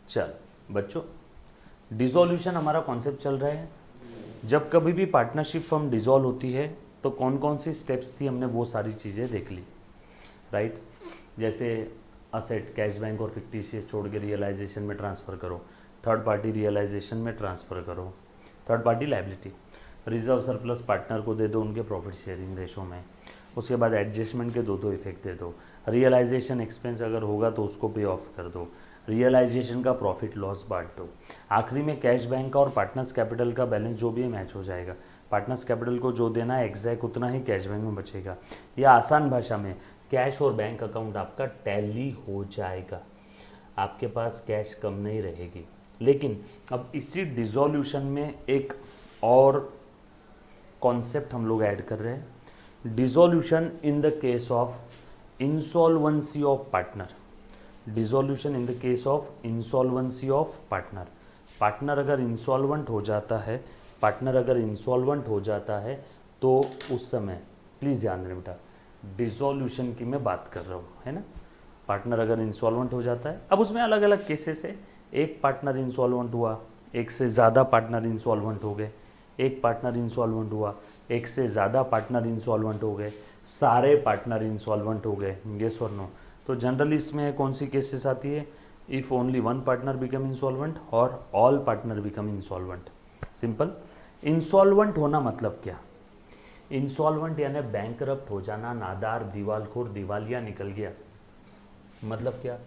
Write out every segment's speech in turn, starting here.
चल बच्चों, डिसॉल्यूशन हमारा कॉन्सेप्ट चल रहा है। जब कभी भी पार्टनरशिप फर्म डिसॉल्व होती है तो कौन कौन सी स्टेप्स थी, हमने वो सारी चीज़ें देख ली, राइट। जैसे असेट कैश बैंक और फिक्टिशियस छोड़ के रियलाइजेशन में ट्रांसफ़र करो, थर्ड पार्टी रियलाइजेशन में ट्रांसफ़र करो, third party liability, reserve surplus partner को दे दो उनके प्रॉफिट शेयरिंग रेशो में, उसके बाद एडजस्टमेंट के दो इफेक्ट दे दो, रियलाइजेशन एक्सपेंस अगर होगा तो उसको पे ऑफ कर दो, रियलाइजेशन का प्रॉफिट लॉस बांट दो, आखिरी में कैश बैंक का और पार्टनर्स कैपिटल का बैलेंस जो भी है मैच हो जाएगा। पार्टनर्स कैपिटल को जो देना है एग्जैक्ट उतना ही कैश बैंक में बचेगा। या आसान भाषा में कैश और बैंक अकाउंट आपका टैली हो जाएगा, आपके पास कैश कम नहीं रहेगी। लेकिन अब इसी डिसॉल्यूशन में एक और कॉन्सेप्ट हम लोग ऐड कर रहे हैं, dissolution in the case of insolvency of partner. Dissolution in the case of insolvency of partner. Partner अगर इंसॉल्वेंट हो जाता है, पार्टनर अगर इंसॉल्वेंट हो जाता है तो उस समय प्लीज़ ध्यान देना बेटा, डिसॉल्यूशन की मैं बात कर रहा हूँ, है ना। पार्टनर अगर इंसॉल्वेंट हो जाता है, अब उसमें अलग अलग केसेस है। एक पार्टनर इंसॉल्वेंट हुआ, एक से ज़्यादा पार्टनर इंसॉल्वेंट हो गए, एक पार्टनर इंसॉल्वेंट हुआ, एक से ज़्यादा पार्टनर इंसॉल्वेंट हो गए, सारे पार्टनर इंसॉल्वेंट हो गए, येस और नो। तो जनरली इसमें कौन सी केसेस आती है, if only one partner become insolvent और all partner become insolvent. Simple. Insolvent होना मतलब क्या, इंसॉल्वेंट यानी बैंकरप्ट हो जाना, नादार, दीवालखोर, दिवालिया निकल गया। मतलब क्या,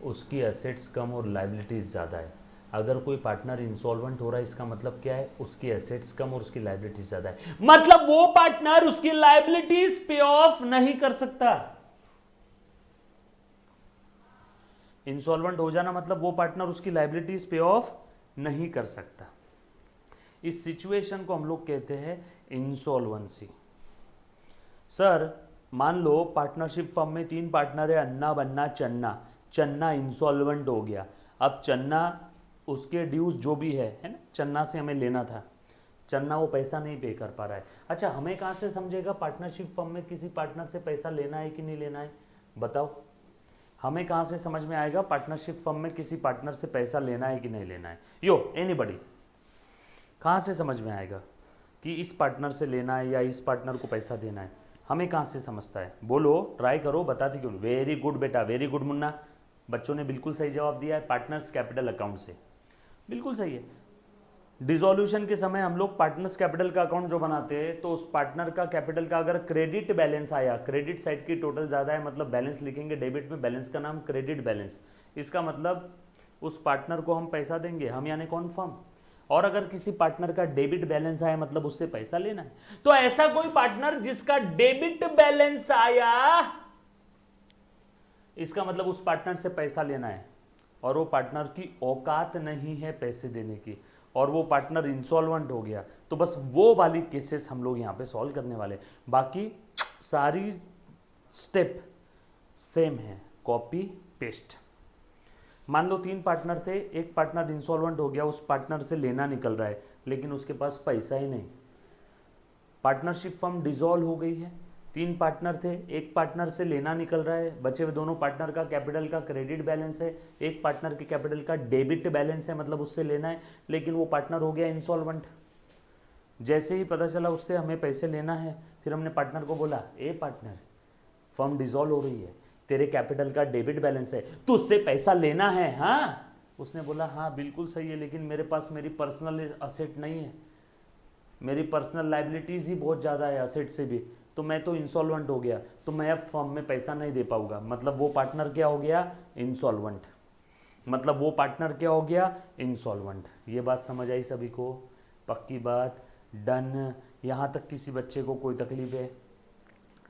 उसकी एसेट्स कम और लाइबिलिटीज ज़्यादा है। अगर कोई पार्टनर इंसॉल्वेंट हो रहा है इसका मतलब क्या है, उसकी एसेट्स कम और उसकी लाइबिलिटीज ज़्यादा है, मतलब वो पार्टनर उसकी लाइबिलिटीज पे ऑफ नहीं कर सकता। इंसॉल्वेंट हो जाना मतलब वो पार्टनर उसकी लाइबिलिटीज पे ऑफ नहीं कर सकता। इस सिचुएशन को हम लोग कहते हैं इंसॉल्वेंसी। सर मान लो पार्टनरशिप फर्म में 3 पार्टनर है, अन्ना बन्ना चन्ना। चन्ना इंसॉल्वेंट हो गया, अब चन्ना उसके ड्यूज जो भी है ना, चन्ना से हमें लेना था, चन्ना वो पैसा नहीं पे कर पा रहा है। अच्छा, हमें कहाँ से समझेगा पार्टनरशिप फर्म में किसी पार्टनर से पैसा लेना है कि नहीं लेना है, बताओ। हमें कहाँ से समझ में आएगा पार्टनरशिप फर्म में किसी पार्टनर से पैसा लेना है कि नहीं लेना है, यो एनीबडी, कहाँ से समझ में आएगा कि इस पार्टनर से लेना है या इस पार्टनर को पैसा देना है, हमें कहाँ से समझता है, बोलो, ट्राई करो, बताते क्यों। वेरी गुड बेटा, वेरी गुड मुन्ना, बच्चों ने बिल्कुल सही जवाब दिया है, पार्टनर्स कैपिटल अकाउंट से, बिल्कुल सही है। डिसॉल्यूशन के समय हम लोग पार्टनर्स कैपिटल का अकाउंट जो बनाते हैं तो उस पार्टनर का कैपिटल का अगर क्रेडिट बैलेंस आया, क्रेडिट साइड की टोटल ज़्यादा है मतलब बैलेंस लिखेंगे डेबिट में, बैलेंस का नाम क्रेडिट बैलेंस, इसका मतलब उस पार्टनर को हम पैसा देंगे, हम यानी कौन, फर्म। और अगर किसी पार्टनर का डेबिट बैलेंस आया मतलब उससे पैसा लेना है। तो ऐसा कोई पार्टनर जिसका डेबिट बैलेंस आया, इसका मतलब उस पार्टनर से पैसा लेना है और वो पार्टनर की औकात नहीं है पैसे देने की, और वो पार्टनर इंसॉल्वेंट हो गया, तो बस वो वाली केसेस हम लोग यहाँ पे सॉल्व करने वाले। बाकी सारी स्टेप सेम है, कॉपी पेस्ट। मान लो 3 पार्टनर थे, एक पार्टनर इंसॉल्वेंट हो गया, उस पार्टनर से लेना निकल रहा है लेकिन उसके पास पैसा ही नहीं, पार्टनरशिप फर्म डिसॉल्व हो गई है। 3 पार्टनर थे, एक पार्टनर से लेना निकल रहा है, बचे हुए दोनों पार्टनर का कैपिटल का क्रेडिट बैलेंस है, एक पार्टनर के कैपिटल का डेबिट बैलेंस है मतलब उससे लेना है, लेकिन वो पार्टनर हो गया इंसॉल्वेंट। जैसे ही पता चला उससे हमें पैसे लेना है, फिर हमने पार्टनर को बोला, ए पार्टनर, फर्म डिसॉल्व हो रही है, तेरे कैपिटल का डेबिट बैलेंस है, तो उससे पैसा लेना है। हाँ, उसने बोला हाँ बिल्कुल सही है, लेकिन मेरे पास मेरी पर्सनल असेट नहीं है, मेरी पर्सनल लाइबिलिटीज़ ही बहुत ज़्यादा है असेट से भी, तो मैं तो इंसॉल्वेंट हो गया, तो मैं अब फर्म में पैसा नहीं दे पाऊंगा, मतलब वो पार्टनर क्या हो गया, इंसॉल्वेंट। मतलब वो पार्टनर क्या हो गया, इंसॉल्वेंट। ये बात समझ आई सभी को, पक्की बात, डन। यहाँ तक किसी बच्चे को कोई तकलीफ है,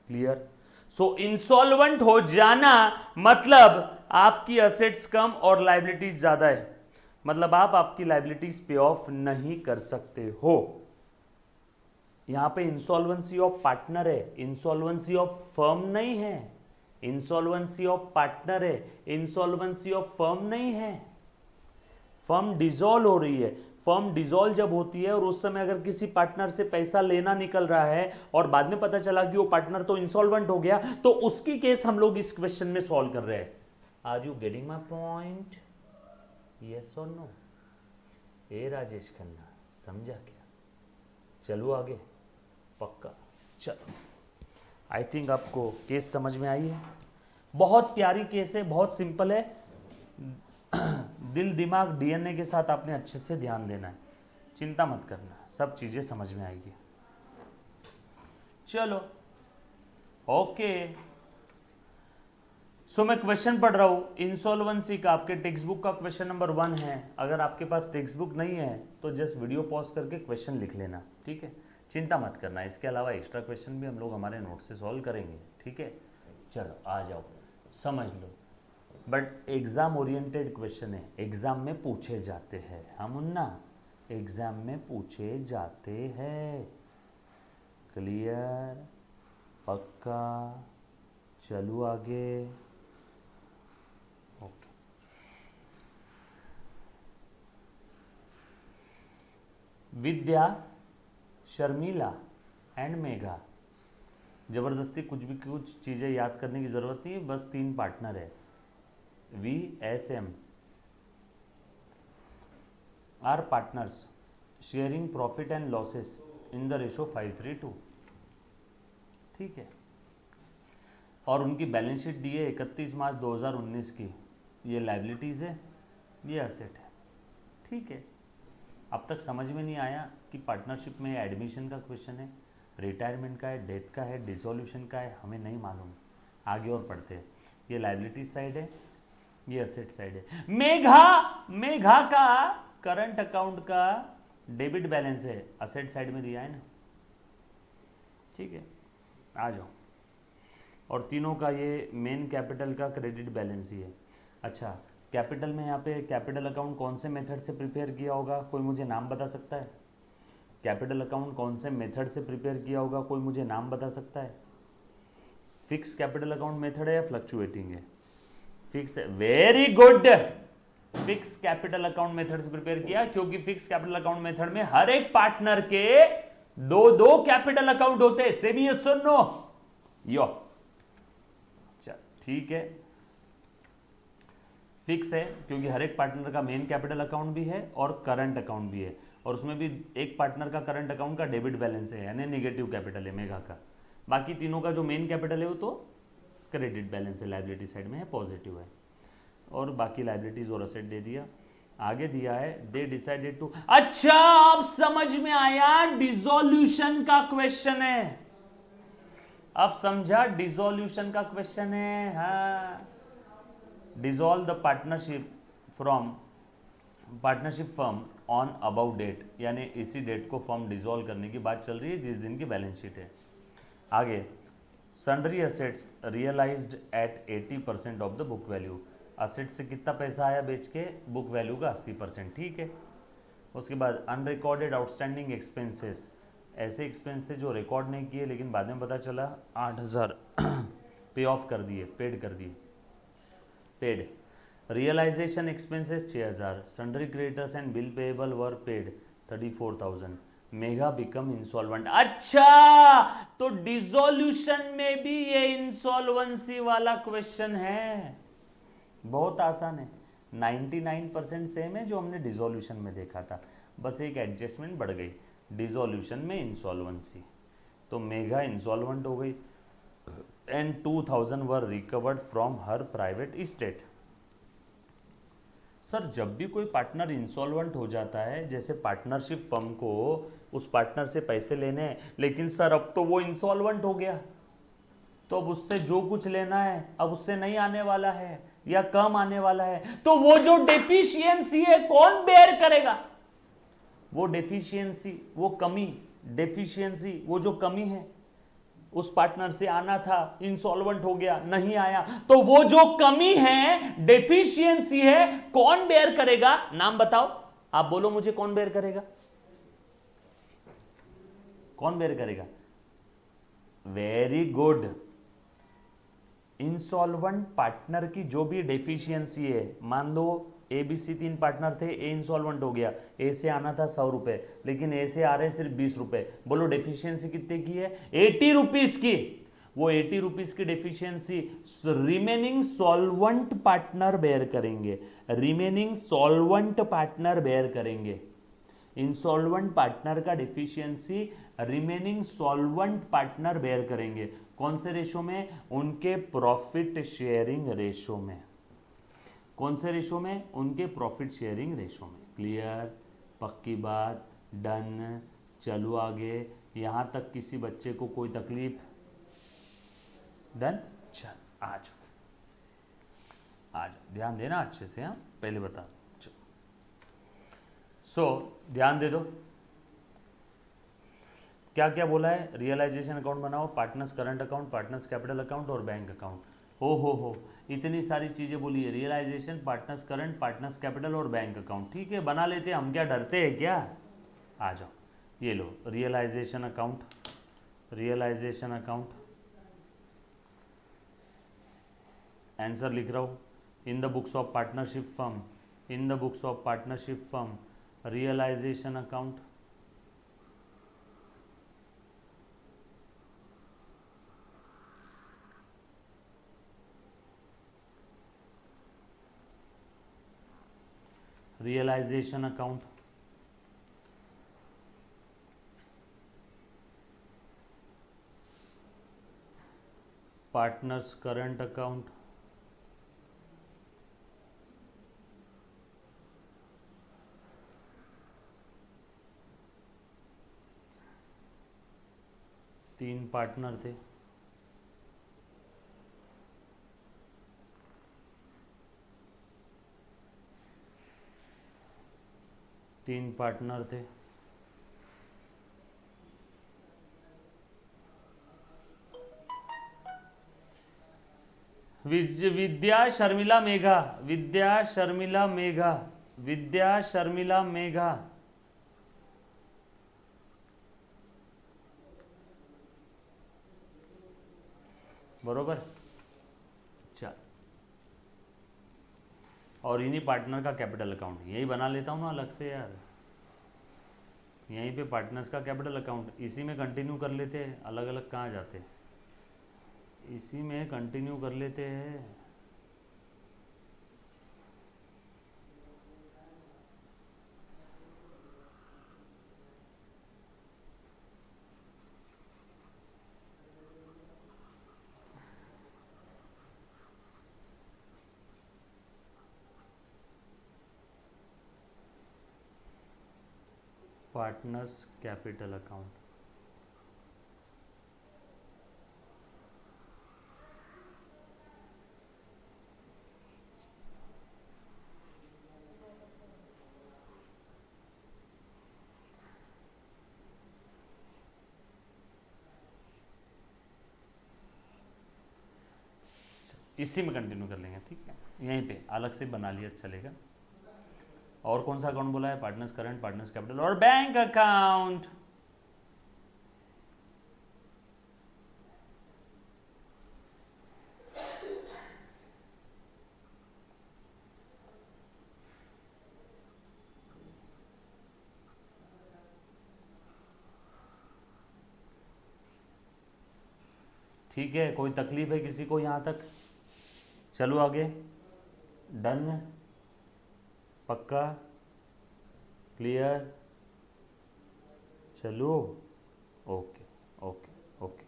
क्लियर। सो इंसॉल्वेंट हो जाना मतलब आपकी असेट्स कम और लाइबिलिटीज ज़्यादा है, मतलब आप आपकी लाइबिलिटीज पे ऑफ नहीं कर सकते हो। यहां पे इंसॉल्वेंसी ऑफ पार्टनर है, इंसॉल्वेंसी ऑफ फर्म नहीं है, इंसॉल्वेंसी ऑफ पार्टनर है, इंसॉल्वेंसी ऑफ फर्म नहीं है। फर्म डिसॉल्व हो रही है, फर्म डिसॉल्व जब होती है और उस समय अगर किसी पार्टनर से पैसा लेना निकल रहा है और बाद में पता चला कि वो पार्टनर तो इंसॉल्वेंट हो गया, तो उसकी केस हम लोग इस क्वेश्चन में सॉल्व कर रहे हैं। Are you getting my point, yes और नो? ए राजेश खन्ना, समझा क्या? चलो आगे, पक्का? चलो, आई थिंक आपको केस समझ में आई है। बहुत प्यारी केस है, बहुत सिंपल है। दिल दिमाग डीएनए के साथ आपने अच्छे से ध्यान देना है, चिंता मत करना, सब चीजें समझ में आएगी। चलो ओके, सो मैं क्वेश्चन पढ़ रहा हूं इंसॉल्वेंसी का, आपके टेक्स्ट बुक का क्वेश्चन नंबर 1 है। अगर आपके पास टेक्स्ट बुक नहीं है तो जस्ट वीडियो पॉज करके क्वेश्चन लिख लेना, ठीक है? चिंता मत करना, इसके अलावा एक्स्ट्रा क्वेश्चन भी हम लोग हमारे नोट से सॉल्व करेंगे, ठीक है? चलो आ जाओ, समझ लो। बट एग्जाम ओरिएंटेड क्वेश्चन है, एग्जाम में पूछे जाते हैं। हाँ मुन्ना, एग्जाम में पूछे जाते हैं। क्लियर? पक्का? चलो आगे। Okay, Vidya, Sharmila and Megha. जबरदस्ती कुछ चीजें याद करने की जरूरत नहीं है, बस 3 पार्टनर है। VSM are partners sharing profit and losses in the ratio 5:3:2, ठीक है? और उनकी बैलेंस शीट दी है 31 मार्च 2019 की। ये लायबिलिटीज़ है, ये असेट है, ठीक है? अब तक समझ में नहीं आया कि पार्टनरशिप में एडमिशन का क्वेश्चन है, रिटायरमेंट का है, डेथ का है, डिसोल्यूशन का है, हमें नहीं मालूम। आगे और पढ़ते हैं। ये लायबिलिटीज साइड है, ये असेट साइड है। मेघा का करंट अकाउंट का डेबिट बैलेंस है, असेट साइड में दिया है ना, ठीक है? आ जाओ। और तीनों का ये मेन कैपिटल का क्रेडिट बैलेंस ही है। अच्छा, कैपिटल में यहाँ पे कैपिटल अकाउंट कौन से मेथड से प्रिपेयर किया होगा, कोई मुझे नाम बता सकता है? कैपिटल अकाउंट कौन से मेथड से प्रिपेयर किया होगा, कोई मुझे नाम बता सकता है? फिक्स कैपिटल अकाउंट मेथड है या फ्लक्चुएटिंग है? फिक्स है, very good. Fix capital account method से प्रिपेयर किया, क्योंकि फिक्स कैपिटल अकाउंट मेथड में हर एक पार्टनर के 2 कैपिटल अकाउंट होते हैं। सेमी यस और नो? यो, ठीक है, फिक्स है क्योंकि हर एक पार्टनर का मेन कैपिटल अकाउंट भी है और करंट अकाउंट भी है, और उसमें भी एक पार्टनर का करंट अकाउंट का डेबिट बैलेंस है, यानी नेगेटिव कैपिटल है मेघा का। बाकी तीनों का जो मेन कैपिटल है वो तो क्रेडिट बैलेंस है, लायबिलिटी साइड में है, पॉजिटिव है। और बाकी लायबिलिटीज और असेट दे दिया। आगे दिया है दे डिसाइडेड टू। अच्छा, अब समझ में आया, डिसोल्यूशन का क्वेश्चन है। अब समझा, डिसोल्यूशन का क्वेश्चन है। हाँ, dissolve the partnership firm on about date, यानी इसी डेट को फर्म डिसॉल्व करने की बात चल रही है जिस दिन की बैलेंस शीट है। आगे, sundry assets realised at 80% of the book value. Asset से कितना पैसा आया बेच के? बुक वैल्यू का 80%, ठीक है? उसके बाद अनरिकॉर्डेड आउटस्टैंडिंग एक्सपेंसेस, ऐसे एक्सपेंस थे जो रिकॉर्ड नहीं किए लेकिन बाद में पता चला 8000 पे ऑफ कर दिए, पेड कर दिए, paid. Realisation expenses 6000, sundry creditors and bill payable were paid 34,000। Megha become insolvent. अच्छा, तो डिसोल्यूशन में भी ये इंसॉल्वेंसी वाला क्वेश्चन है। बहुत आसान है, 99% सेम है जो हमने डिसोल्यूशन में देखा था, बस एक एडजस्टमेंट बढ़ गई। डिसोल्यूशन में इंसॉल्वेंसी, तो मेगा इंसॉल्वेंट हो गई and 2000 were recovered from her private estate. Sir, जब भी कोई पार्टनर इंसॉल्वेंट हो जाता है, जैसे पार्टनरशिप फर्म को उस पार्टनर से पैसे लेने हैं, लेकिन सर अब तो वो इंसॉल्वेंट हो गया, तो अब उससे जो कुछ लेना है अब उससे नहीं आने वाला है या कम आने वाला है, तो वो जो डेफिशिएंसी है कौन बेयर करेगा? वो डेफिशिएंसी, वो कमी, डेफिशिएंसी, वो जो कमी है उस पार्टनर से आना था, इंसॉल्वेंट हो गया, नहीं आया, तो वो जो कमी है, डेफिशिएंसी है, कौन बेयर करेगा? नाम बताओ, आप बोलो मुझे, कौन बेयर करेगा? कौन बेयर करेगा? Very good. इंसॉल्वेंट पार्टनर की जो भी डेफिशिएंसी है, मान लो ए बी सी 3 पार्टनर थे, ए इंसॉल्वेंट हो गया, ए से आना था 100 रुपए, लेकिन ए से आ रहे सिर्फ 20 रुपए, बोलो डेफिशिएंसी कितने की है? 80 रुपीज की। वो 80 रुपीज की deficiency remaining solvent partner bear करेंगे, रिमेनिंग सॉल्वेंट पार्टनर बेयर करेंगे। इंसॉल्वेंट पार्टनर का deficiency remaining solvent partner bear करेंगे। कौन से रेशो में? उनके प्रॉफिट शेयरिंग रेशो में। कौन से रेशो में? उनके प्रॉफिट शेयरिंग रेशो में। क्लियर? पक्की बात? डन? चलो आगे। यहां तक किसी बच्चे को कोई तकलीफ? डन? चल आ जाओ, आ जाओ, ध्यान देना अच्छे से। हाँ, पहले बता सो ध्यान दे दो। क्या क्या बोला है? रियलाइजेशन अकाउंट बनाओ, partners current account, partners capital account और बैंक अकाउंट। हो इतनी सारी चीजें बोली है। Realisation, partners current, partners capital और बैंक अकाउंट। ठीक है, बना लेते हैं, हम क्या डरते हैं क्या? आ जाओ, ये लो realisation account. Realisation account answer लिख रहा हूं। In the books of partnership firm, in the books of partnership firm realisation account realisation account partners current account तीन पार्टनर थे, तीन पार्टनर थे। विद्या शर्मिला मेघा, विद्या शर्मिला मेघा, विद्या शर्मिला मेघा। बरोबर? चल, और इन्हीं पार्टनर का कैपिटल अकाउंट यही बना लेता हूँ ना अलग से यार। यहीं पे पार्टनर्स का कैपिटल अकाउंट इसी में कंटिन्यू कर लेते हैं, अलग अलग कहाँ जाते हैं, इसी में कंटिन्यू कर लेते हैं। पार्टनर्स कैपिटल अकाउंट इसी में कंटिन्यू कर लेंगे। ठीक है, यहीं पे अलग से बना लिया चलेगा। और कौन सा अकाउंट बोला है? पार्टनर्स करंट, पार्टनर्स कैपिटल और बैंक अकाउंट। ठीक है, कोई तकलीफ है किसी को यहां तक? चलो आगे। डन? पक्का? क्लियर? चलो, ओके ओके ओके,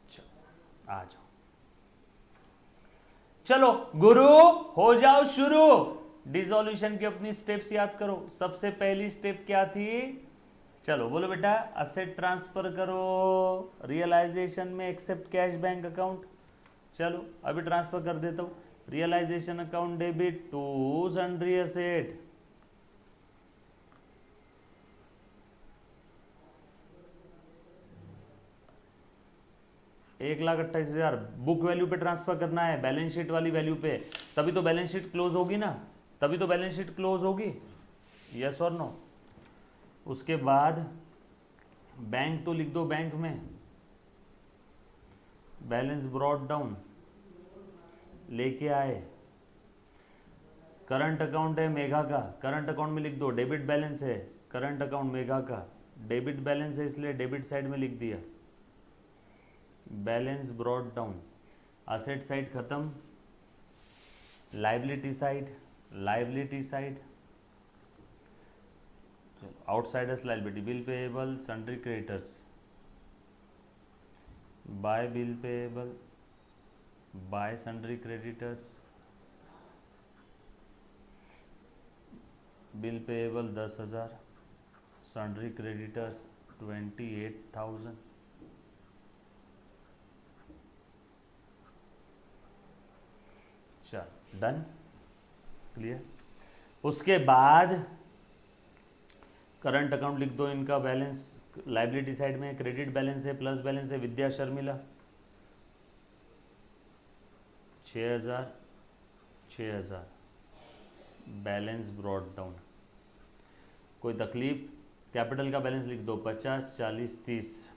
चलो आ जाओ। चलो गुरु हो जाओ शुरू। डिसॉल्यूशन की अपनी स्टेप्स याद करो। सबसे पहली स्टेप क्या थी? चलो बोलो बेटा, असेट ट्रांसफर करो। रियलाइजेशन में एक्सेप्ट कैश बैंक अकाउंट। चलो अभी ट्रांसफर कर देता हूं। Realisation account debit to sundry asset. एक लाख 28,000 बुक वैल्यू पे ट्रांसफर करना है, बैलेंस शीट वाली वैल्यू पे। तभी तो बैलेंस शीट क्लोज होगी ना, तभी तो बैलेंस शीट क्लोज होगी। यस और नो? उसके बाद बैंक तो लिख दो, बैंक में बैलेंस ब्रॉट डाउन लेके आए। करंट अकाउंट है मेघा का, करंट अकाउंट में लिख दो। डेबिट बैलेंस है करंट अकाउंट मेघा का, डेबिट बैलेंस है इसलिए डेबिट साइड में लिख दिया। Balance brought down, asset side खत्म, liability side, liability side, outsiders liability, bill payable, sundry creditors, by bill payable, by sundry creditors, bill payable 10,000, sundry creditors 28,000, चल done, clear. उसके बाद current account लिख दो, इनका बैलेंस लाइबिलिटी साइड में credit balance है, plus balance है, विद्या Sharmila 6,000, 6,000, balance brought down. कोई तकलीफ? कैपिटल का बैलेंस लिख दो 50, 40, 30,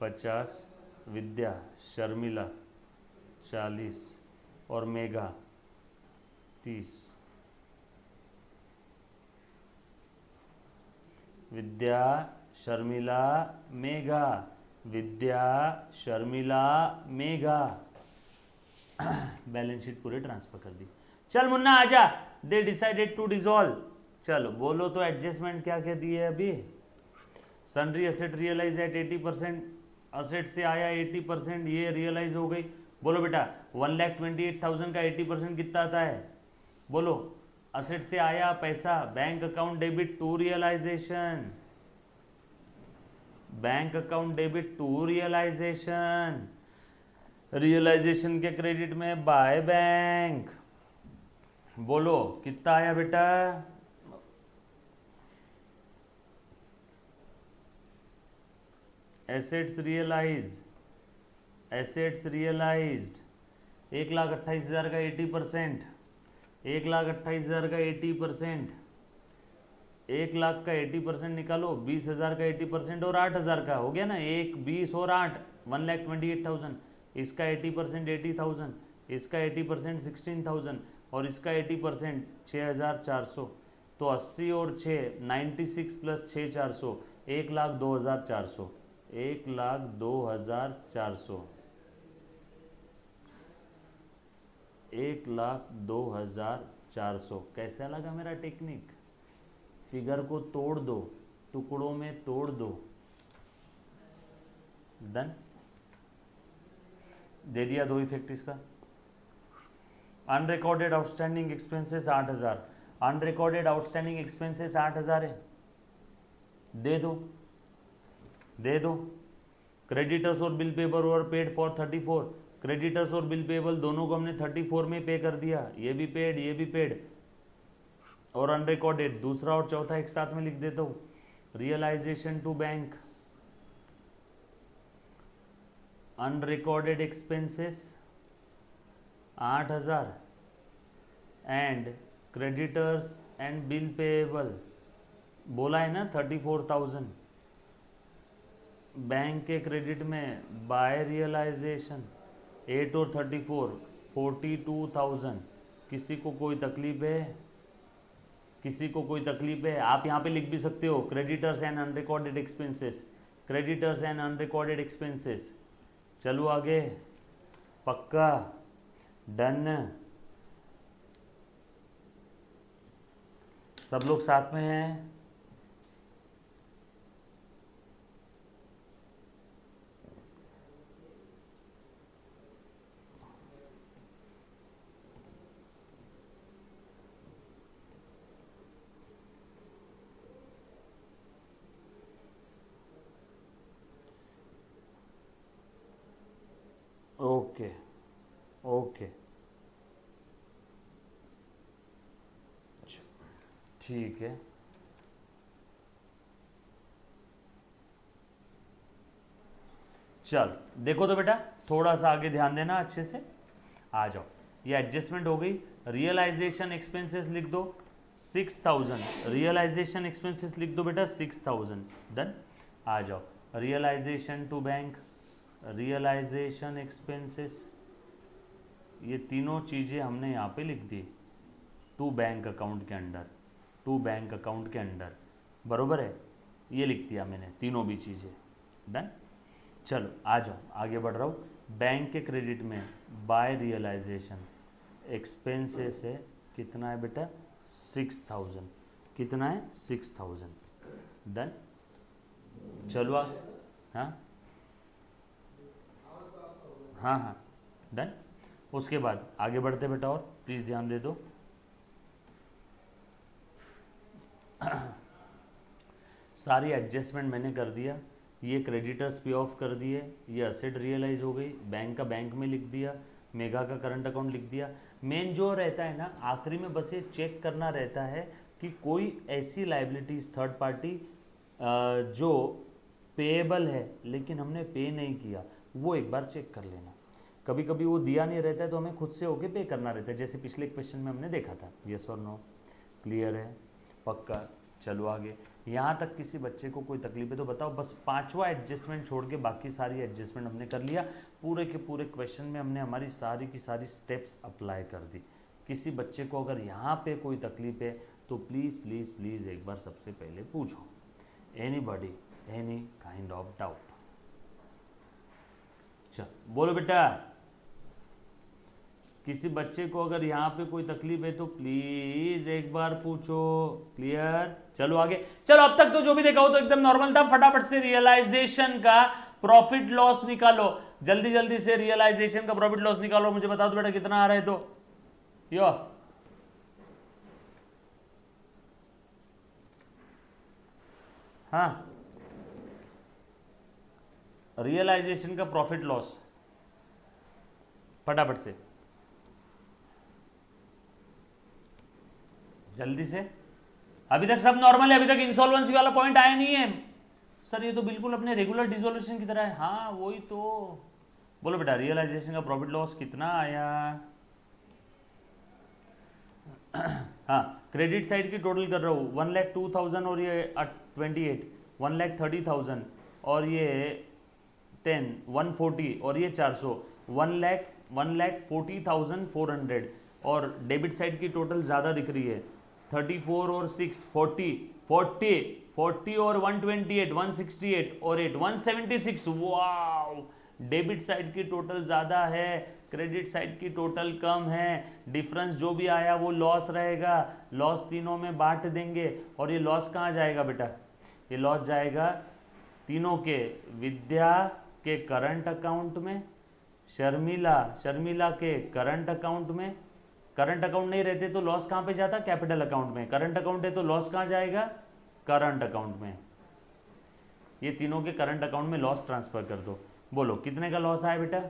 50 विद्या, शर्मिला 40 और मेघा 30। विद्या, शर्मिला, मेघा, विद्या, शर्मिला, मेघा। बैलेंस शीट पूरे ट्रांसफर कर दी। चल मुन्ना आजा, दे डिसाइडेड टू डिसॉल्व। चलो बोलो तो एडजस्टमेंट क्या क्या दी है अभी। Sundry asset realise at 80%, asset से आया 80%, ये रियलाइज हो गई। बोलो बेटा 1,28,000 का 80% कितना आता है? बोलो असेट से आया पैसा, bank account debit to realisation, bank account debit to realisation, realisation के क्रेडिट में बाय बैंक। बोलो कितना आया बेटा? एसेट्स रियलाइज, एसेट्स रियलाइज्ड 1,28,000 का 80%, 1,28,000 का 80%, 1,00,000 का 80% निकालो, 20,000 का 80% और 8,000 का हो गया ना। 1, 20 और 8, 1,28,000। इसका 80% 80,000, इसका 80% 16,000 और इसका 80% 6,400। तो 80 और 6 96 प्लस 6,400, 1,02,400, 1,02,400, 1,02,400। कैसा लगा मेरा टेक्निक? फिगर को तोड़ दो, टुकड़ों में तोड़ दो। डन। दे दिया दो इफेक्ट इसका। Unrecorded outstanding expenses 8,000, unrecorded outstanding expenses 8,000 है, दे दो, दे दो। क्रेडिटर्स और bill payable were paid for 34, creditors और बिल पेबल दोनों को हमने 34 में पे कर दिया। ये भी पेड, ये भी पेड। और अनरिकॉर्डेड दूसरा और चौथा एक साथ में लिख देता हूँ। Realisation to bank, unrecorded expenses 8,000 and creditors and bill payable बोला है ना 34,000। बैंक के क्रेडिट में बाय रियलाइजेशन 8 और 34 42,000। किसी को कोई तकलीफ है? किसी को कोई तकलीफ है? आप यहाँ पे लिख भी सकते हो creditors and unrecorded expenses, creditors and unrecorded expenses. चलो आगे, पक्का, डन। सब लोग साथ में हैं? ओके ओके, ठीक है। चल देखो तो बेटा, थोड़ा सा आगे ध्यान देना, अच्छे से आ जाओ। ये एडजस्टमेंट हो गई। रियलाइजेशन एक्सपेंसेस लिख दो 6,000, रियलाइजेशन एक्सपेंसेस लिख दो बेटा 6,000। डन। आ जाओ, realisation to bank, realisation expenses, ये तीनों चीज़ें हमने यहाँ पे लिख दी टू बैंक अकाउंट के अंडर, टू बैंक अकाउंट के अंडर, बरोबर है। ये लिख दिया मैंने तीनों भी चीज़ें। डन। चलो आ जाओ, आगे बढ़ रहा हूँ। बैंक के क्रेडिट में बाय रियलाइजेशन एक्सपेंसेस है कितना है बेटा 6000, कितना है 6000, डन। चलो हाँ हाँ हाँ डन। उसके बाद आगे बढ़ते बेटा, और प्लीज़ ध्यान दे दो। सारी एडजस्टमेंट मैंने कर दिया, ये क्रेडिटर्स पे ऑफ कर दिए, ये असेट रियलाइज हो गई, बैंक का बैंक में लिख दिया, मेगा का करंट अकाउंट लिख दिया। मेन जो रहता है ना आखिरी में बस ये चेक करना रहता है कि कोई ऐसी लाइबिलिटीज थर्ड पार्टी जो पेएबल है लेकिन हमने पे नहीं किया, वो एक बार चेक कर लेना। कभी कभी वो दिया नहीं रहता है तो हमें खुद से होके पे करना रहता है, जैसे पिछले क्वेश्चन में हमने देखा था। यस और नो, क्लियर है, पक्का। चलो आगे। यहाँ तक किसी बच्चे को कोई तकलीफ है तो बताओ। बस पांचवा एडजस्टमेंट छोड़ के बाकी सारी एडजस्टमेंट हमने कर लिया। पूरे के पूरे क्वेश्चन में हमने हमारी सारी की सारी स्टेप्स अप्लाई कर दी। किसी बच्चे को अगर यहाँ पे कोई तकलीफ है तो प्लीज़ प्लीज़ प्लीज़ एक बार सबसे पहले पूछो। Anybody, any kind of doubt? चल बोलो बेटा, किसी बच्चे को अगर यहाँ पे कोई तकलीफ है तो प्लीज एक बार पूछो। क्लियर? चलो आगे। चलो अब तक तो जो भी देखा हो तो एकदम नॉर्मल था। फटाफट से रियलाइजेशन का प्रॉफिट लॉस निकालो, जल्दी जल्दी से रियलाइजेशन का प्रॉफिट लॉस निकालो। मुझे बता दो बेटा कितना आ रहा है तो यो। हाँ, रियलाइजेशन का प्रॉफिट लॉस फटाफट से जल्दी से। अभी तक सब नॉर्मल है, अभी तक इंसॉल्वेंसी वाला पॉइंट आया नहीं है। सर ये तो बिल्कुल अपने रेगुलर डिसोल्यूशन की तरह है। हाँ वही तो। बोलो बेटा रियलाइजेशन का प्रॉफिट लॉस कितना आया? हाँ, क्रेडिट साइड की टोटल कर रहा हूँ 1,02,000 और ये 28, 1,30,000 और ये 10, 140 और ये 400, 1,40,400 और डेबिट साइड की टोटल ज़्यादा दिख रही है 34 और 6 40 और 128 168 और 8 176। वाओ, डेबिट साइड की टोटल ज़्यादा है, क्रेडिट साइड की टोटल कम है। डिफरेंस जो भी आया वो लॉस रहेगा, लॉस तीनों में बांट देंगे। और ये लॉस कहाँ जाएगा बेटा? ये लॉस जाएगा तीनों के, विद्या के करंट अकाउंट में, शर्मिला के करंट अकाउंट में। करंट अकाउंट नहीं रहते तो लॉस कहाँ पे जाता? कैपिटल अकाउंट में। करंट अकाउंट है तो लॉस कहाँ जाएगा? करंट अकाउंट में। ये तीनों के करंट अकाउंट में लॉस ट्रांसफर कर दो। बोलो कितने का लॉस आया बेटा?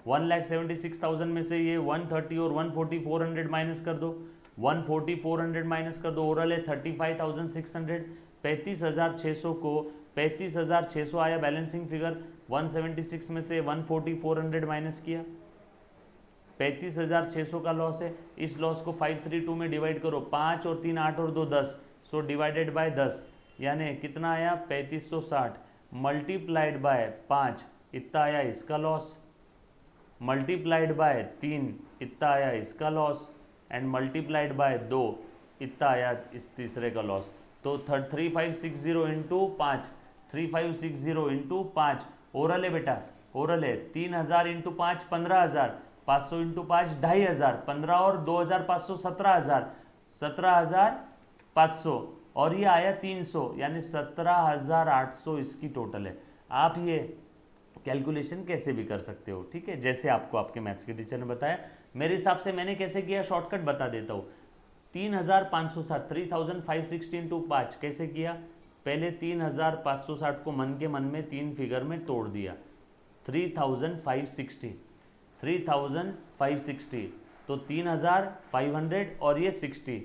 1,76,000 में से ये 130 और 140 400 माइनस कर दो, 140 400 माइनस कर दो, ओरल है 35,600। 35,600 को 35,600 आया बैलेंसिंग फिगर। 176 में से 140 400 माइनस किया, 35,600 का लॉस है। इस लॉस को 532 में डिवाइड करो, 5 और 3 8 और 2 10, सो डिवाइडेड बाय 10, यानी कितना आया 3560 मल्टीप्लाइड बाय 5, इतना आया इसका लॉस, मल्टीप्लाइड बाय 3 इतना आया इसका लॉस, एंड मल्टीप्लाइड बाय 2 इतना आया इस तीसरे का लॉस। तो 3560 इंटू 5, 3560 इंटू 5 ओरल है बेटा, ओरल है 3,000 इंटू 5 15,000, 500 इंटू 5 2,500, 15 और 2,500 17,000, 17,500 और ये आया 300, यानी 17,800 इसकी टोटल है। आप ये कैलकुलेशन कैसे भी कर सकते हो, ठीक है, जैसे आपको आपके मैथ्स के टीचर ने बताया। मेरे हिसाब से मैंने कैसे किया, शॉर्टकट बता देता हूँ। 3,560 3,560 इंटू 5 कैसे किया? पहले 3,560 को मन के मन में 3 फिगर में तोड़ दिया, 3,560 तो 3,500 और ये 60।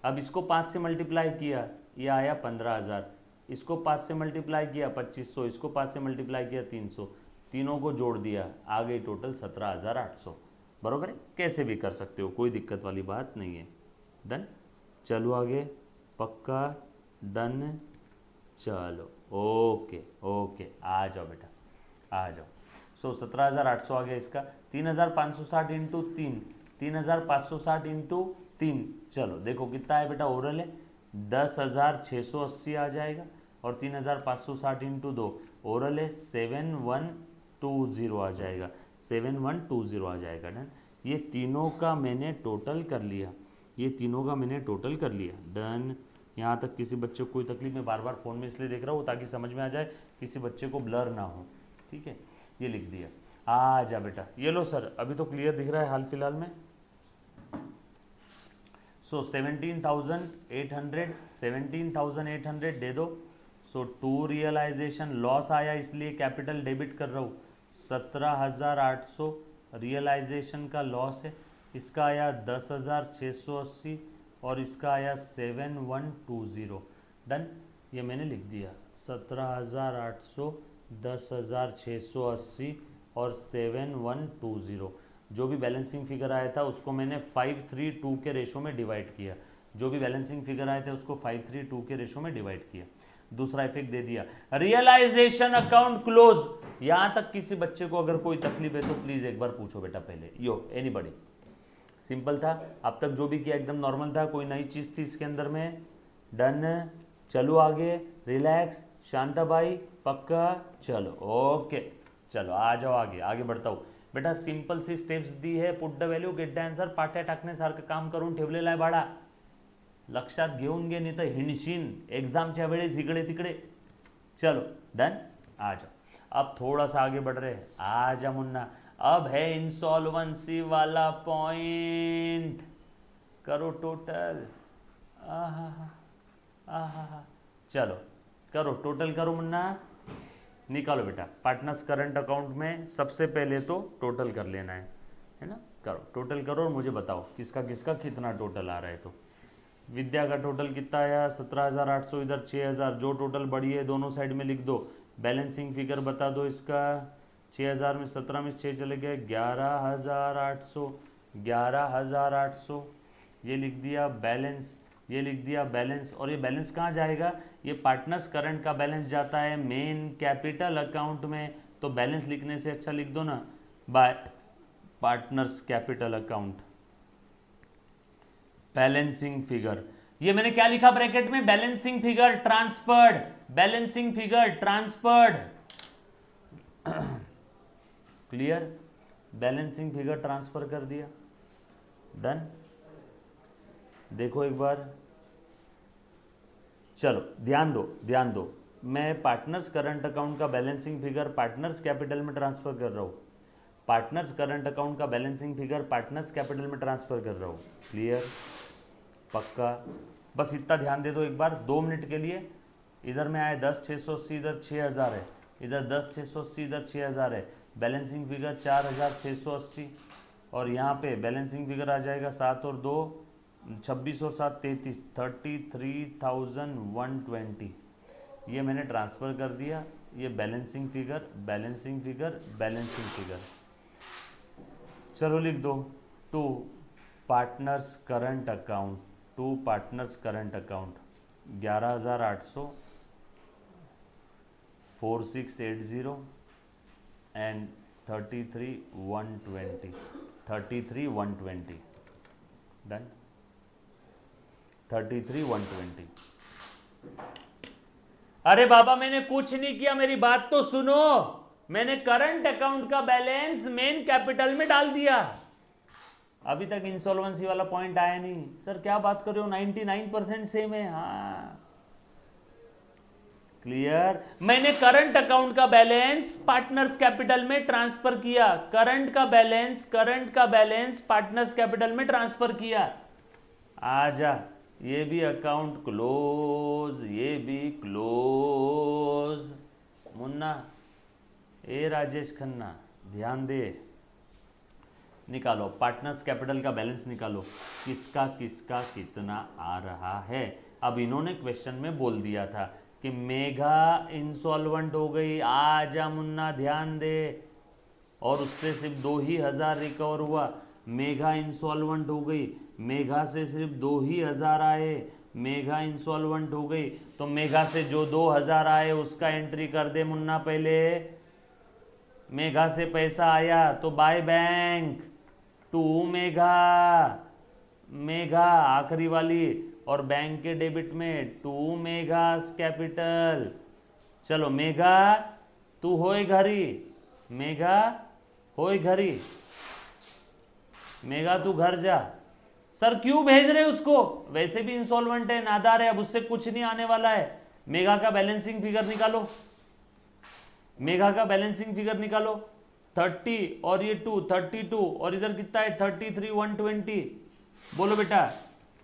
अब इसको 5 से मल्टीप्लाई किया, ये आया 15,000, इसको 5 से मल्टीप्लाई किया 2,500, इसको 5 से मल्टीप्लाई किया 300, तीनों को जोड़ दिया, आ गई टोटल 17,800। बरोबर है, कैसे भी कर सकते हो, कोई दिक्कत वाली बात नहीं है। डन, चलो आगे, पक्का डन, चलो ओके ओके, आ जाओ बेटा आ जाओ। सो 17,800 आ गया इसका, 3,560 इंटू 3, 3,560 इंटू 3, चलो देखो कितना है बेटा, ओरल है 10,680 आ जाएगा, और 3,560 इंटू 2 ओरल है 7120 आ जाएगा, 7120 आ जाएगा। डन। ये तीनों का मैंने टोटल कर लिया, ये तीनों का मैंने टोटल कर लिया। डन। यहाँ तक किसी बच्चे को कोई तकलीफ, मैं बार बार फ़ोन में इसलिए देख रहा हूँ ताकि समझ में आ जाए, किसी बच्चे को ब्लर ना हो। ठीक है, ये लिख दिया। आ जा बेटा, ये लो सर, अभी तो क्लियर दिख रहा है हाल फिलहाल में। सो 17,800 दे दो। सो टू रियलाइजेशन लॉस आया इसलिए कैपिटल डेबिट कर रहा हूँ, 17,800 रियलाइजेशन का लॉस है। इसका आया 10,680 और इसका आया 7,120। डन। ये मैंने लिख दिया 17,800, 10,680 और 7,120। जो भी बैलेंसिंग फिगर आया था उसको मैंने 5:3:2 के रेशो में डिवाइड किया, जो भी बैलेंसिंग फिगर आए थे उसको 5:3:2 के रेशो में डिवाइड किया। दूसरा इफेक्ट दे दिया, रियलाइजेशन अकाउंट क्लोज। यहां तक किसी बच्चे को अगर कोई तकलीफ है तो प्लीज एक बार पूछो बेटा पहले। यो एनीबॉडी? सिंपल था, अब तक जो भी किया एकदम नॉर्मल था, कोई नई चीज थी इसके अंदर में? डन। चलो आगे, रिलैक्स शांताबाई, पक्का? चलो ओके, चलो आ जाओ आगे, आगे बढ़ता हूँ बेटा। सिंपल सी स्टेप्स दी है, put the value, get the answer, पाट्या टाकण्यासारखं काम करून ठेवलेलं आहे बाळा, लक्षात घेऊन घे, नाही तर हिणशीन एग्जामच्या वेळेस इकडे तिकडे। चलो डन, आ जाओ। अब थोड़ा सा आगे बढ़ रहे हैं, आ जा मुन्ना। अब है इंसॉल्वेंसी वाला पॉइंट, करो टोटल। आहा, चलो करो टोटल, करो मुन्ना, निकालो बेटा। पार्टनर्स करंट अकाउंट में सबसे पहले तो टोटल कर लेना है ना? करो टोटल करो और मुझे बताओ किसका किसका कितना टोटल आ रहा है। तो विद्या का टोटल कितना आया? 17,800, इधर 6,000। जो टोटल बढ़ी है दोनों साइड में लिख दो। बैलेंसिंग फिगर बता दो इसका। 6,000 में 17 में 6 चले गए, 11,800, 11,800 ये लिख दिया बैलेंस, ये लिख दिया बैलेंस। और ये बैलेंस कहाँ जाएगा? ये पार्टनर्स करंट का बैलेंस जाता है मेन कैपिटल अकाउंट में। तो बैलेंस लिखने से अच्छा लिख दो ना, bye partners capital account balancing figure. ये मैंने क्या लिखा ब्रैकेट में? Balancing figure transferred, balancing figure transferred. Clear? Balancing figure transfer कर दिया। डन। देखो एक बार, चलो ध्यान दो, ध्यान दो। मैं पार्टनर्स करंट अकाउंट का बैलेंसिंग फिगर पार्टनर्स कैपिटल में ट्रांसफर कर रहा हूं, पार्टनर्स करंट अकाउंट का बैलेंसिंग फिगर पार्टनर्स कैपिटल में ट्रांसफर कर रहा हूं। क्लियर? पक्का? बस इतना ध्यान दे दो एक बार 2 मिनट के लिए। इधर में आए 10,680, इधर 6,000 है, इधर 10,680, इधर 6,000 है। बैलेंसिंग फिगर 4,680 और यहाँ पे बैलेंसिंग फिगर आ जाएगा 7 और 2 26 और 7 33, 33,120। ये मैंने ट्रांसफ़र कर दिया। ये balancing figure, balancing figure, balancing figure. चलो लिख दो to partners current account, to partners current account 11,800, 4,680 and 33,120, 33,120। Done. 33,120। अरे बाबा मैंने कुछ नहीं किया, मेरी बात तो सुनो। मैंने करंट अकाउंट का बैलेंस मेन कैपिटल में डाल दिया। अभी तक इंसॉल्वेंसी वाला पॉइंट आया नहीं। सर क्या बात कर रहे हो? 99% सेम है। हाँ क्लियर? मैंने करंट अकाउंट का बैलेंस पार्टनर्स कैपिटल में ट्रांसफर किया, करंट का बैलेंस पार्टनर्स कैपिटल में ट्रांसफर किया। आजा, ये भी अकाउंट क्लोज, ये भी क्लोज। मुन्ना, ए राजेश खन्ना, ध्यान दे। निकालो पार्टनर्स कैपिटल का बैलेंस, निकालो किसका किसका कितना आ रहा है। अब इन्होंने क्वेश्चन में बोल दिया था कि मेघा इंसॉल्वेंट हो गई। आजा मुन्ना ध्यान दे, और उससे सिर्फ 2,000 रिकवर हुआ। मेघा इंसॉल्वेंट हो गई, मेघा से सिर्फ 2,000 आए। मेघा इंसॉल्वेंट हो गई तो मेघा से जो 2,000 आए उसका एंट्री कर दे मुन्ना पहले। मेघा से पैसा आया तो by bank to Megha, Megha आखिरी वाली, और बैंक के डेबिट में टू मेघास कैपिटल। चलो मेघा तू होए घरी, मेघा होए घरी, मेघा तू घर जा। सर क्यों भेज रहे उसको, वैसे भी इंसॉल्वेंट है, नादार है, अब उससे कुछ नहीं आने वाला है। मेघा का बैलेंसिंग फिगर निकालो, मेघा का बैलेंसिंग फिगर निकालो। 30 और ये 2, 32 और इधर कितना है 33, 120। बोलो बेटा,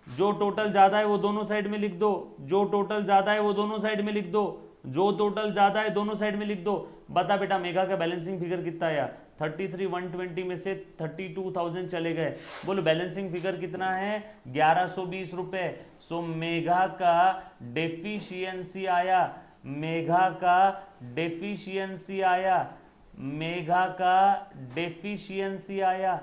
जो टोटल ज्यादा है वो दोनों साइड में लिख दो, जो टोटल ज्यादा है वो दोनों साइड में लिख दो, जो टोटल ज्यादा है दोनों साइड में लिख दो। बता बेटा मेघा का बैलेंसिंग फिगर कितना आया, 33, 120 में से 32,000 चले गए। बोलो बैलेंसिंग फिगर कितना है, 1120 रुपए। सो मेघा का डेफिशिएंसी आया, मेघा का डेफिशिएंसी आया, मेघा का डेफिशिएंसी आया,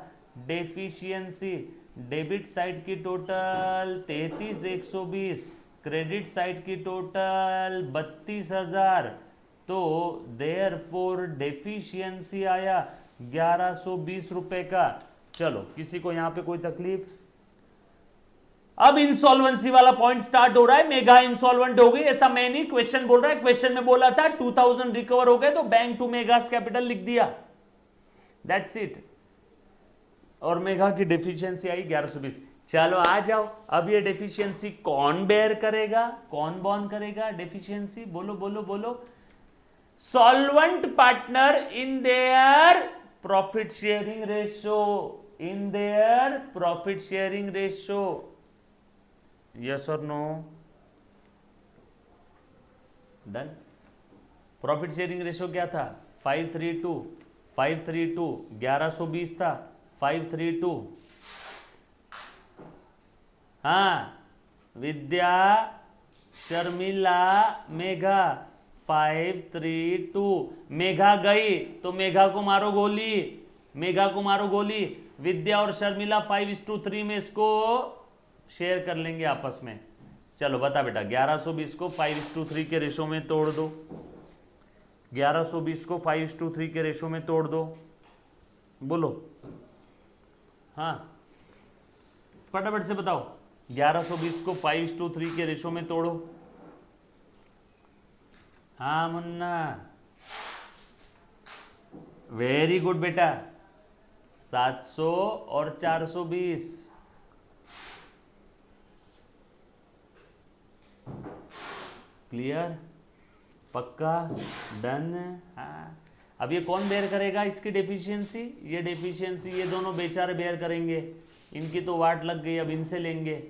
डेफिशिएंसी। डेबिट साइड की टोटल 33,120, क्रेडिट साइड की टोटल 32,000, तो देयर फोर डेफिशिएंसी आया 1120 रुपए का। चलो किसी को यहां पे कोई तकलीफ? अब इंसॉल्वेंसी वाला पॉइंट स्टार्ट हो रहा है, मेघा इंसॉल्वेंट हो गई ऐसा मैं नहीं, क्वेश्चन बोल रहा है, क्वेश्चन में बोला था 2000 रिकवर हो गए तो बैंक टू मेघास कैपिटल लिख दिया, दैट्स इट। और मेघा की डेफिशिएंसी आई 1120। चलो आ जाओ, अब ये डेफिशिएंसी कौन बेयर करेगा, कौन बॉर्न करेगा डेफिशिएंसी, बोलो बोलो बोलो। Solvent partner in their profit sharing ratio, in their profit sharing ratio, yes और no? Done. Profit sharing ratio क्या था, 532, 532, 1120 था, 532। हाँ, विद्या, शर्मिला, मेघा, 532। मेघा गई तो मेघा को मारो गोली, मेघा को मारो गोली। विद्या और शर्मिला 5:3 में इसको शेयर कर लेंगे आपस में। चलो बता बेटा, 1120 को 5:3 के रेशो में तोड़ दो, 1120 को 5:3 के रेशो में तोड़ दो, बोलो। हाँ फटाफट से बताओ, 1120 को 5:3 के रेशो में तोड़ो। हाँ मुन्ना, वेरी गुड बेटा, 700 और 420। क्लियर, पक्का, डन। हाँ, अब ये कौन बेयर करेगा इसकी डेफिशिएंसी, ये डेफिशिएंसी ये दोनों बेचारे बेयर करेंगे, इनकी तो वाट लग गई। अब इनसे लेंगे,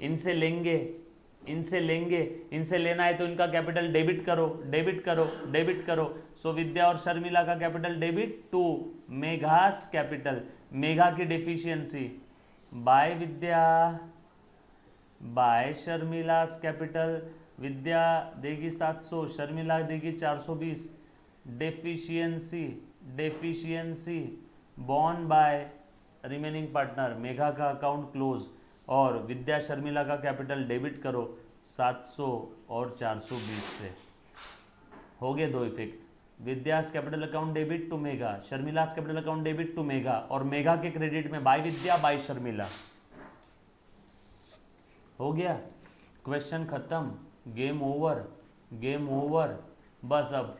इनसे लेंगे, इनसे लेंगे, इनसे लेना है तो इनका कैपिटल डेबिट करो, डेबिट करो, डेबिट करो। सो विद्या और शर्मिला का capital debit to Megha's capital, Megha की deficiency by Vidya by Sharmila's capital. Vidya देगी 700, शर्मिला देगी 420। Deficiency, deficiency borne by remaining partner, Megha का अकाउंट क्लोज, और विद्या शर्मिला का कैपिटल डेबिट करो 700 और 420 से। हो गए दो effect, Vidya's capital account debit to Megha, Sharmila's capital account debit to Megha, और मेघा के क्रेडिट में बाय विद्या बाय शर्मिला। हो गया, क्वेश्चन खत्म, गेम ओवर, गेम ओवर। बस अब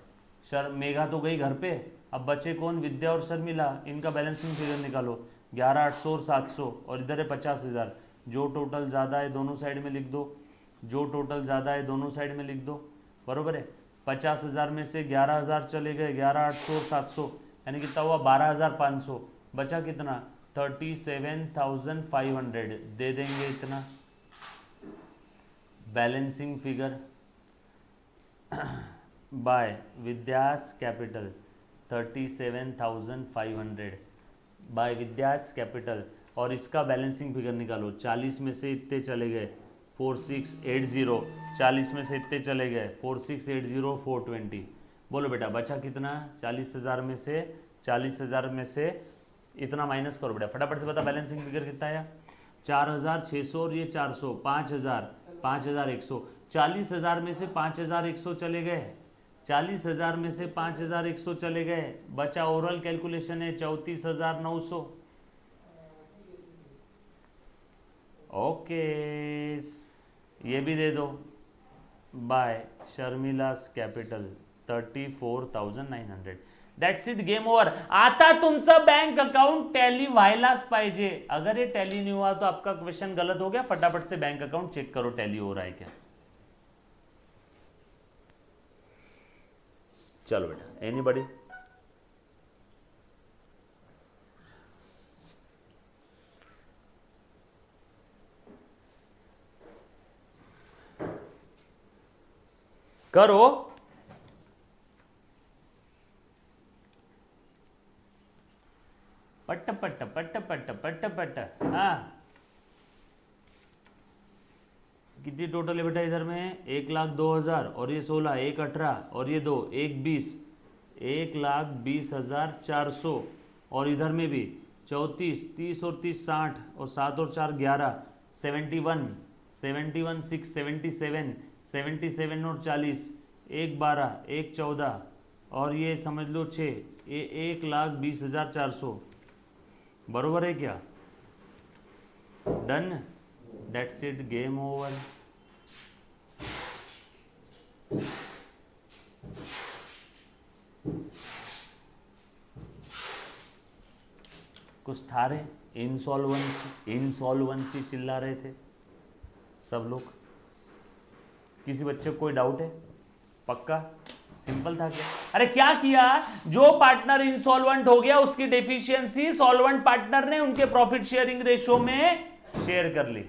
मेघा तो गई घर पे, अब बचे कौन, विद्या और शर्मिला। इनका बैलेंसिंग फिगर निकालो, 11,800 और 700, और इधर है 50,000। जो टोटल ज़्यादा है दोनों साइड में लिख दो, जो टोटल ज़्यादा है दोनों साइड में लिख दो, बरोबर है। 50,000 में से 11,000 चले गए, 11,800 और 700, यानी कितना हुआ 12,500। बचा कितना, 37,500, दे देंगे इतना। Balancing figure by Vidya's capital 37,500 by Vidya's capital, और इसका बैलेंसिंग फिगर निकालो। 40 में से इतने चले गए 4680, 40 में से इतने चले गए 4680, 420। बोलो बेटा बचा कितना, 40,000 में से, 40,000 में से इतना माइनस करो बेटा, फटाफट से बता बैलेंसिंग फिगर कितना आया। 4,600 और ये 400, 5,000, 5,100। 40,000 में से 5,100 चले गए, 40,000 में से 5,100 चले गए, बचा ओरल कैलकुलेशन है 34,900। ओके, ये भी दे दो by Sharmila's capital 34,900. That's it, game over. आता तुमचं बैंक अकाउंट टैली व्हायलाच पाहिजे. अगर ये टैली नहीं हुआ तो आपका क्वेश्चन गलत हो गया. फटाफट से बैंक अकाउंट चेक करो टैली हो रहा है क्या. चलो बेटा, एनीबॉडी. करो. पट्ट पट्ट पट्ट पट्ट पट्ट पट्ट. हाँ, कितनी टोटल है बेटा इधर में? 1,02,000 और ये 16, 1,18 और ये 2, 1,20, 1,20,400 और इधर में भी 34, 30 और 30 60 और 7 और 4 11, 71, 71 6 77, 77 और 40, 1,12, 1,14 और ये समझ लो 6, 1,20,400. बरोबर है क्या? Done. That's it, game over. कुछ था रे, इंसॉल्वेंसी चिल्ला रहे थे सब लोग. किसी बच्चे को कोई डाउट है? पक्का सिंपल था क्या? अरे क्या किया, जो पार्टनर इंसॉल्वेंट हो गया उसकी डेफिशिएंसी सॉल्वेंट पार्टनर ने उनके प्रॉफिट शेयरिंग रेशियो में शेयर कर ली.